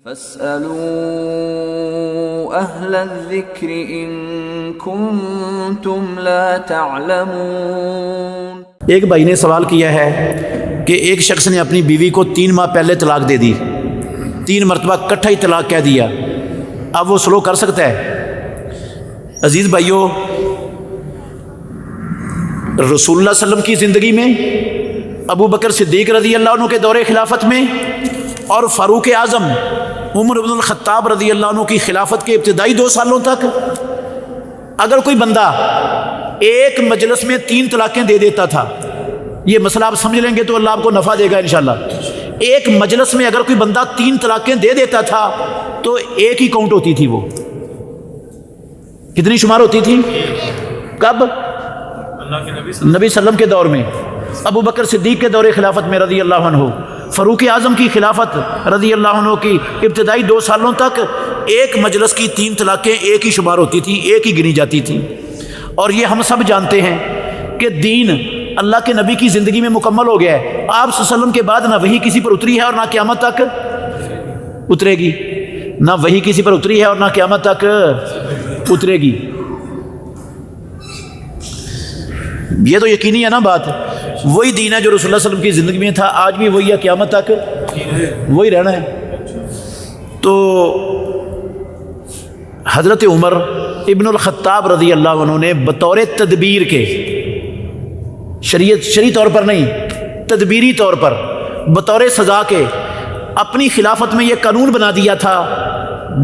فاسألوا أهل الذكر إن كنتم لا تعلمون۔ ایک بھائی نے سوال کیا ہے کہ ایک شخص نے اپنی بیوی کو 3 ماہ پہلے طلاق دے دی، 3 مرتبہ اکٹھا ہی طلاق کہہ دیا، اب وہ سلو کر سکتا ہے؟ عزیز بھائیو، رسول اللہ صلی اللہ علیہ وسلم کی زندگی میں، ابو بکر صدیق رضی اللہ عنہ کے دور خلافت میں، اور فاروق اعظم عمر بن الخطاب رضی اللہ عنہ کی خلافت کے ابتدائی 2 سالوں تک اگر کوئی بندہ ایک مجلس میں 3 طلاقیں دے دیتا تھا، یہ مسئلہ آپ سمجھ لیں گے تو اللہ آپ کو نفع دے گا انشاءاللہ۔ ایک مجلس میں اگر کوئی بندہ 3 طلاقیں دے دیتا تھا تو ایک ہی کاؤنٹ ہوتی تھی، وہ کتنی شمار ہوتی تھی؟ کب؟ نبی صلی اللہ علیہ وسلم کے دور میں، ابو بکر صدیق کے دور خلافت میں رضی اللہ عنہ، فاروق اعظم کی خلافت رضی اللہ عنہ کی ابتدائی 2 سالوں تک ایک مجلس کی 3 طلاقیں ایک ہی شمار ہوتی تھی، ایک ہی گنی جاتی تھی۔ اور یہ ہم سب جانتے ہیں کہ دین اللہ کے نبی کی زندگی میں مکمل ہو گیا ہے۔ آپ صلی اللہ علیہ وسلم کے بعد نہ وحی کسی پر اتری ہے اور نہ قیامت تک اترے گی، نہ وحی کسی پر اتری ہے اور نہ قیامت تک اترے گی۔ یہ تو یقینی ہے نا بات، وہی دین ہے جو رسول اللہ صلی اللہ علیہ وسلم کی زندگی میں تھا، آج بھی وہی ہے، قیامت تک وہی رہنا ہے۔ تو حضرت عمر ابن الخطاب رضی اللہ عنہ نے بطور تدبیر کے، شرعی طور پر نہیں، تدبیری طور پر بطور سزا کے اپنی خلافت میں یہ قانون بنا دیا تھا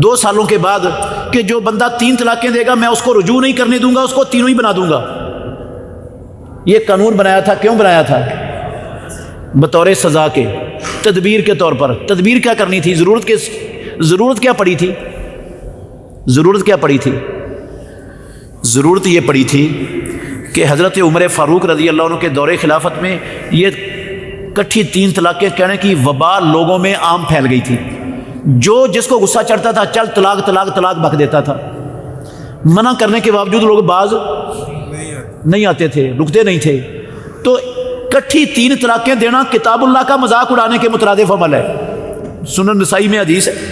2 سالوں کے بعد کہ جو بندہ 3 طلاقیں دے گا میں اس کو رجوع نہیں کرنے دوں گا، اس کو تینوں ہی بنا دوں گا۔ یہ قانون بنایا تھا، کیوں بنایا تھا؟ بطور سزا کے، تدبیر کے طور پر۔ تدبیر کیا کرنی تھی؟ ضرورت کیا پڑی تھی؟ ضرورت کیا پڑی تھی؟ ضرورت یہ پڑی تھی کہ حضرت عمر فاروق رضی اللہ عنہ کے دور خلافت میں یہ کٹھی 3 طلاقیں کہنے کی وبا لوگوں میں عام پھیل گئی تھی۔ جو جس کو غصہ چڑھتا تھا چل طلاق طلاق طلاق بک دیتا تھا، منع کرنے کے باوجود لوگ باز نہیں آتے تھے، رکتے نہیں تھے۔ تو کٹھی 3 طلاقیں دینا کتاب اللہ کا مذاق اڑانے کے مترادف عمل ہے۔ سنن نسائی میں حدیث ہے، رسول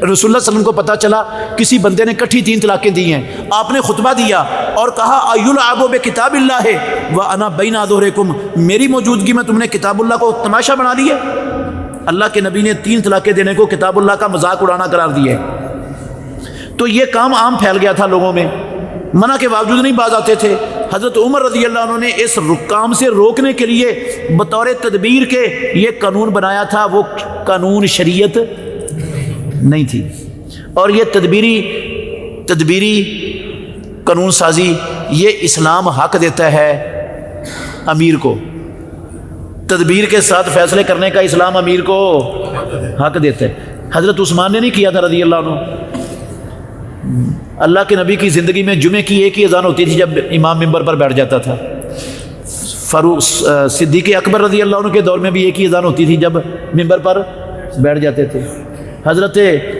اللہ صلی اللہ علیہ وسلم کو پتہ چلا کسی بندے نے کٹھی 3 طلاقیں دی ہیں، آپ نے خطبہ دیا اور کہا ایلعب بکتاب اللہ وانا بین اظہرکم، میری موجودگی میں تم نے کتاب اللہ کو تماشا بنا لیا۔ اللہ کے نبی نے 3 طلاقیں دینے کو کتاب اللہ کا مذاق اڑانا قرار دیا ہے۔ تو یہ کام عام پھیل گیا تھا لوگوں میں، منع کے باوجود نہیں باز آتے تھے۔ حضرت عمر رضی اللہ عنہ نے اس کام سے روکنے کے لیے بطور تدبیر کے یہ قانون بنایا تھا، وہ قانون شریعت نہیں تھی۔ اور یہ تدبیری قانون سازی یہ اسلام حق دیتا ہے امیر کو، تدبیر کے ساتھ فیصلے کرنے کا اسلام امیر کو حق دیتا ہے۔ حضرت عثمان نے نہیں کیا تھا رضی اللہ عنہ۔ اللہ کے نبی کی زندگی میں جمعے کی ایک ہی اذان ہوتی تھی جب امام ممبر پر بیٹھ جاتا تھا۔ فاروق صدیق اکبر رضی اللہ عنہ کے دور میں بھی ایک ہی اذان ہوتی تھی جب ممبر پر بیٹھ جاتے تھے۔ حضرت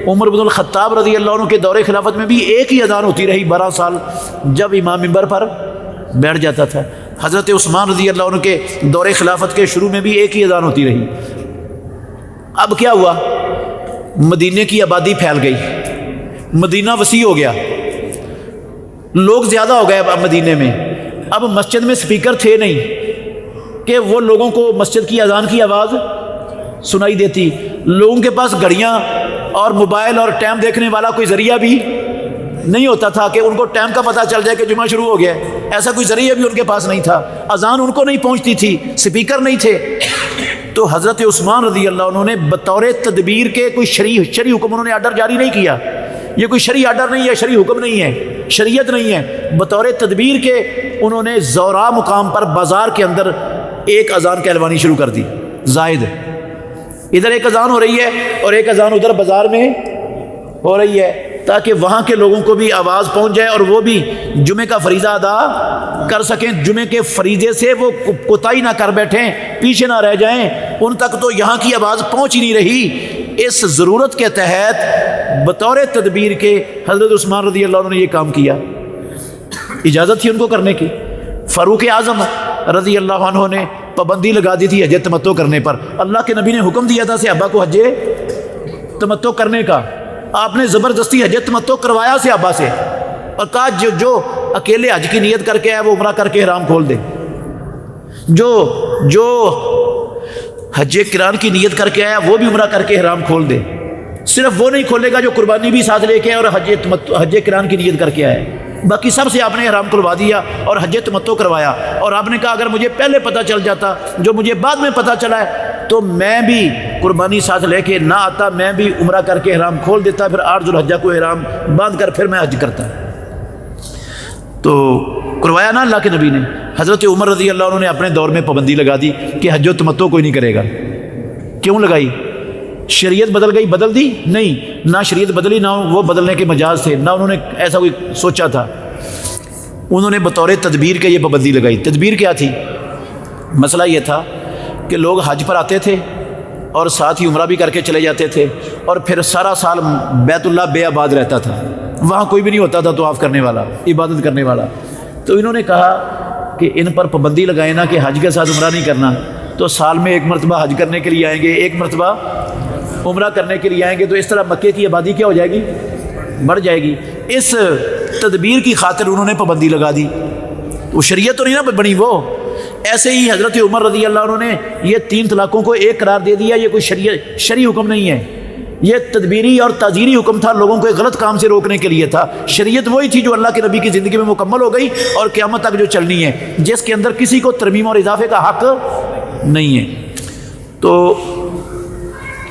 عمر بن الخطاب رضی اللہ عنہ کے دور خلافت میں بھی ایک ہی اذان ہوتی رہی 12 سال جب امام ممبر پر بیٹھ جاتا تھا۔ حضرت عثمان رضی اللہ عنہ کے دور خلافت کے شروع میں بھی ایک ہی اذان ہوتی رہی۔ اب کیا ہوا؟ مدینے کی آبادی پھیل گئی، مدینہ وسیع ہو گیا، لوگ زیادہ ہو گئے اب مدینے میں۔ اب مسجد میں سپیکر تھے نہیں کہ وہ لوگوں کو مسجد کی اذان کی آواز سنائی دیتی، لوگوں کے پاس گھڑیاں اور موبائل اور ٹائم دیکھنے والا کوئی ذریعہ بھی نہیں ہوتا تھا کہ ان کو ٹائم کا پتہ چل جائے کہ جمعہ شروع ہو گیا ہے، ایسا کوئی ذریعہ بھی ان کے پاس نہیں تھا، اذان ان کو نہیں پہنچتی تھی، سپیکر نہیں تھے۔ تو حضرت عثمان رضی اللہ عنہ نے بطور تدبیر کے کوئی شرعی حکم انہوں نے آرڈر جاری نہیں کیا، یہ کوئی شرعی آرڈر نہیں ہے، شرعی حکم نہیں ہے، شریعت نہیں ہے، بطور تدبیر کے انہوں نے زورا مقام پر بازار کے اندر ایک اذان کہلوانی شروع کر دی، زائد، ادھر ایک اذان ہو رہی ہے اور ایک اذان ادھر بازار میں ہو رہی ہے، تاکہ وہاں کے لوگوں کو بھی آواز پہنچ جائے اور وہ بھی جمعے کا فریضہ ادا کر سکیں، جمعے کے فریضے سے وہ کوتاہی نہ کر بیٹھیں، پیچھے نہ رہ جائیں، ان تک تو یہاں کی آواز پہنچ ہی نہیں رہی۔ اس ضرورت کے تحت بطور تدبیر کے حضرت عثمان رضی اللہ عنہ نے یہ کام کیا، اجازت تھی ان کو کرنے کی۔ فاروق اعظم رضی اللہ عنہ نے پابندی لگا دی تھی حج تمتع کرنے پر، اللہ کے نبی نے حکم دیا تھا صحابہ کو حج تمتع کرنے کا، آپ نے زبردستی حج تمتع کروایا صحابہ سے اور کہا جو اکیلے حج کی نیت کر کے آئے وہ عمرہ کر کے احرام کھول دے، جو حج قران کی نیت کر کے آیا وہ بھی عمرہ کر کے احرام کھول دے۔ صرف وہ نہیں کھولے گا جو قربانی بھی ساتھ لے کے آئے اور حج قران کی نیت کر کے آئے، باقی سب سے آپ نے احرام کھلوا دیا اور حج تمتع کروایا۔ اور آپ نے کہا اگر مجھے پہلے پتہ چل جاتا جو مجھے بعد میں پتہ چلا ہے تو میں بھی قربانی ساتھ لے کے نہ آتا، میں بھی عمرہ کر کے احرام کھول دیتا، پھر 8 ذوالحجہ کو احرام باندھ کر پھر میں حج کرتا۔ تو کروایا نا اللہ کے نبی نے۔ حضرت عمر رضی اللہ عنہ نے اپنے دور میں پابندی لگا دی کہ حج و تمتع کوئی نہیں کرے گا۔ کیوں لگائی؟ شریعت بدل گئی؟ بدل دی؟ نہیں، نہ شریعت بدلی، نہ وہ بدلنے کے مجاز تھے، نہ انہوں نے ایسا کوئی سوچا تھا۔ انہوں نے بطور تدبیر کے یہ پابندی لگائی۔ تدبیر کیا تھی؟ مسئلہ یہ تھا کہ لوگ حج پر آتے تھے اور ساتھ ہی عمرہ بھی کر کے چلے جاتے تھے اور پھر سارا سال بیت اللہ بے آباد رہتا تھا، وہاں کوئی بھی نہیں ہوتا تھا طواف کرنے والا، عبادت کرنے والا۔ تو انہوں نے کہا کہ ان پر پابندی لگائے نا کہ حج کے ساتھ عمرہ نہیں کرنا، تو سال میں 1 مرتبہ حج کرنے کے لیے آئیں گے، 1 مرتبہ عمرہ کرنے کے لیے آئیں گے، تو اس طرح مکے کی آبادی کیا ہو جائے گی؟ بڑھ جائے گی۔ اس تدبیر کی خاطر انہوں نے پابندی لگا دی۔ وہ شریعت تو نہیں نا بنی وہ۔ ایسے ہی حضرت عمر رضی اللہ عنہ نے یہ 3 طلاقوں کو ایک قرار دے دیا۔ یہ کوئی شرعی حکم نہیں ہے، یہ تدبیری اور تعزیری حکم تھا، لوگوں کو ایک غلط کام سے روکنے کے لیے تھا۔ شریعت وہی تھی جو اللہ کے نبی کی زندگی میں مکمل ہو گئی اور قیامت تک جو چلنی ہے، جس کے اندر کسی کو ترمیم اور اضافے کا حق نہیں ہے۔ تو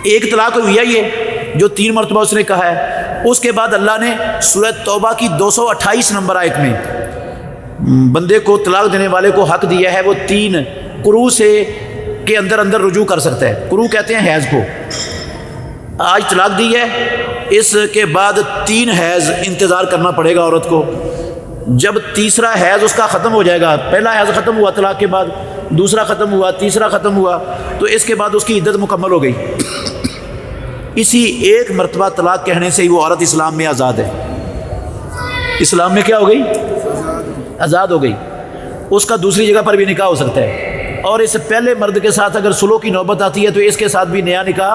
ایک طلاق ہوئی ہے یہ جو 3 مرتبہ اس نے کہا ہے۔ اس کے بعد اللہ نے سورہ توبہ کی 228 نمبر آیت میں بندے کو طلاق دینے والے کو حق دیا ہے، وہ 3 قروء سے کے اندر رجوع کر سکتا ہے۔ قروء کہتے ہیں حیض کو۔ آج طلاق دی ہے، اس کے بعد 3 حیض انتظار کرنا پڑے گا عورت کو۔ جب تیسرا حیض اس کا ختم ہو جائے گا، پہلا حیض ختم ہوا طلاق کے بعد، دوسرا ختم ہوا، تیسرا ختم ہوا، تو اس کے بعد اس کی عدت مکمل ہو گئی۔ اسی 1 مرتبہ طلاق کہنے سے ہی وہ عورت اسلام میں آزاد ہے۔ اسلام میں کیا ہو گئی؟ آزاد ہو گئی۔ اس کا دوسری جگہ پر بھی نکاح ہو سکتا ہے، اور اس پہلے مرد کے ساتھ اگر سلو کی نوبت آتی ہے تو اس کے ساتھ بھی نیا نکاح،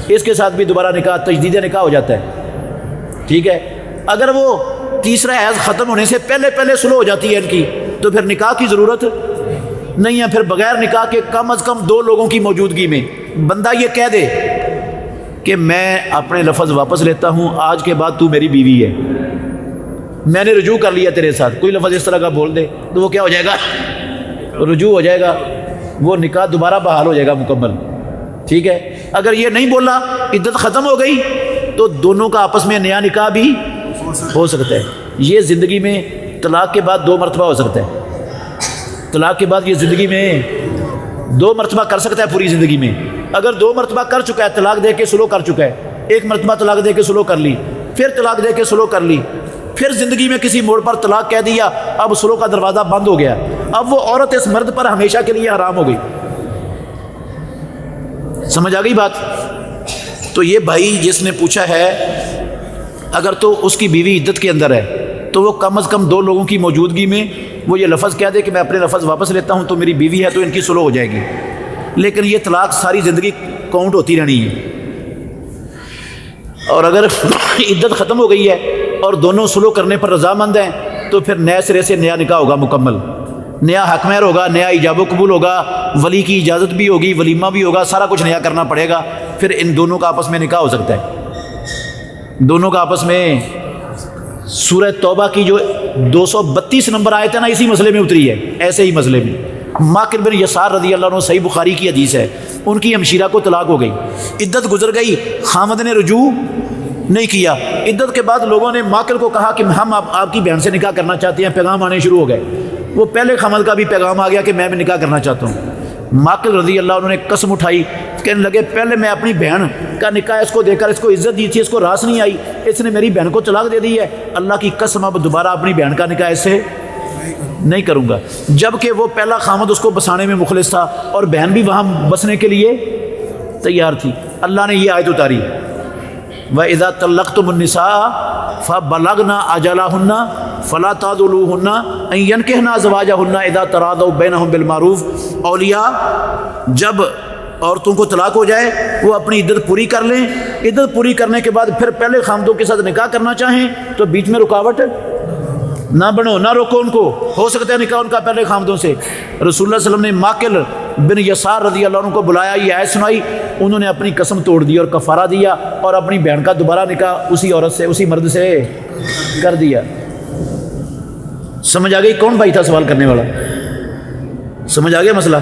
اس کے ساتھ بھی دوبارہ نکاح، تجدید نکاح ہو جاتا ہے۔ ٹھیک ہے، اگر وہ تیسرا حیض ختم ہونے سے پہلے سلو ہو جاتی ہے ان کی، تو پھر نکاح کی ضرورت نہیں ہے۔ پھر بغیر نکاح کے کم از کم 2 لوگوں کی موجودگی میں بندہ یہ کہہ دے کہ میں اپنے لفظ واپس لیتا ہوں، آج کے بعد تو میری بیوی ہے، میں نے رجوع کر لیا تیرے ساتھ، کوئی لفظ اس طرح کا بول دے تو وہ کیا ہو جائے گا؟ رجوع ہو جائے گا، وہ نکاح دوبارہ بحال ہو جائے گا مکمل۔ ٹھیک ہے، اگر یہ نہیں بولا، عدت ختم ہو گئی، تو دونوں کا آپس میں نیا نکاح بھی ہو سکتا ہے۔ یہ زندگی میں طلاق کے بعد 2 مرتبہ ہو سکتا ہے۔ طلاق کے بعد یہ زندگی میں 2 مرتبہ کر سکتا ہے پوری زندگی میں۔ اگر 2 مرتبہ کر چکا ہے، طلاق دے کے سلو کر چکا ہے، 1 مرتبہ طلاق دے کے سلو کر لی، پھر طلاق دے کے سلو کر لی، پھر زندگی میں کسی موڑ پر طلاق کہہ دیا، اب سلو کا دروازہ بند ہو گیا، اب وہ عورت اس مرد پر ہمیشہ کے لیے حرام ہو گئی۔ سمجھ آ گئی بات؟ تو یہ بھائی جس نے پوچھا ہے، اگر تو اس کی بیوی عدت کے اندر ہے تو وہ کم از کم 2 لوگوں کی موجودگی میں وہ یہ لفظ کہہ دے کہ میں اپنے لفظ واپس لیتا ہوں، تو میری بیوی ہے تو ان کی سلو ہو جائے گی۔ لیکن یہ طلاق ساری زندگی کاؤنٹ ہوتی رہنی ہے۔ اور اگر عدت ختم ہو گئی ہے اور دونوں سلو کرنے پر رضامند ہیں تو پھر نئے سرے سے نیا نکاح ہوگا مکمل، نیا حق مہر ہوگا، نیا ایجاب و قبول ہوگا، ولی کی اجازت بھی ہوگی، ولیمہ بھی ہوگا، سارا کچھ نیا کرنا پڑے گا، پھر ان دونوں کا آپس میں نکاح ہو سکتا ہے۔ دونوں کا آپس میں سورہ توبہ کی جو 232 نمبر آیت ہے نا، اسی مسئلے میں اتری ہے، ایسے ہی مسئلے میں۔ ماکر بن یسار رضی اللہ عنہ، صحیح بخاری کی حدیث ہے، ان کی ہمشیرہ کو طلاق ہو گئی، عدت گزر گئی، خامد نے رجوع نہیں کیا۔ عدت کے بعد لوگوں نے ماکر کو کہا کہ ہم آپ کی بہن سے نکاح کرنا چاہتے ہیں، پیغام آنے شروع ہو گئے۔ وہ پہلے خامد کا بھی پیغام آ گیا کہ میں بھی نکاح کرنا چاہتا ہوں۔ ماکر رضی اللہ عنہ نے قسم اٹھائی، کہنے لگے پہلے میں اپنی بہن کا نکاح اس کو دے کر اس کو عزت دی تھی، اس کو راس نہیں آئی، اس نے میری بہن کو طلاق دے دی ہے، اللہ کی قسم اب دوبارہ اپنی بہن کا نکاح اس سے نہیں کروں گا۔ جبکہ وہ پہلا خامد اس کو بسانے میں مخلص تھا اور بہن بھی وہاں بسنے کے لیے تیار تھی۔ اللہ نے یہ آیت اتاری، وَإِذَا طَلَّقْتُمُ النِّسَاءَ فَبَلَغْنَ أَجَلَهُنَّ فَلَا تَعْضُلُوهُنَّ أَن يَنكِحْنَ أَزْوَاجَهُنَّ إِذَا تَرَاضَوْا بَيْنَهُم بِالْمَعْرُوفِ۔ اولیاء جب عورتوں کو طلاق ہو جائے وہ اپنی عدت پوری کر لیں، عدت پوری کرنے کے بعد پھر پہلے خامدوں کے ساتھ نکاح کرنا چاہیں تو بیچ میں رکاوٹ نہ بنو، نہ روکو ان کو، ہو سکتا ہے نکاح ان کا پہلے خامدوں سے۔ رسول اللہ صلی اللہ علیہ وسلم نے ماکل بن یسار رضی اللہ عنہ کو بلایا، یہ آیت سنائی، انہوں نے اپنی قسم توڑ دی اور کفارہ دیا اور اپنی بہن کا دوبارہ نکاح اسی عورت سے، اسی مرد سے کر دیا۔ سمجھ آ گئی کون بھائی تھا سوال کرنے والا؟ سمجھ آ گیا مسئلہ؟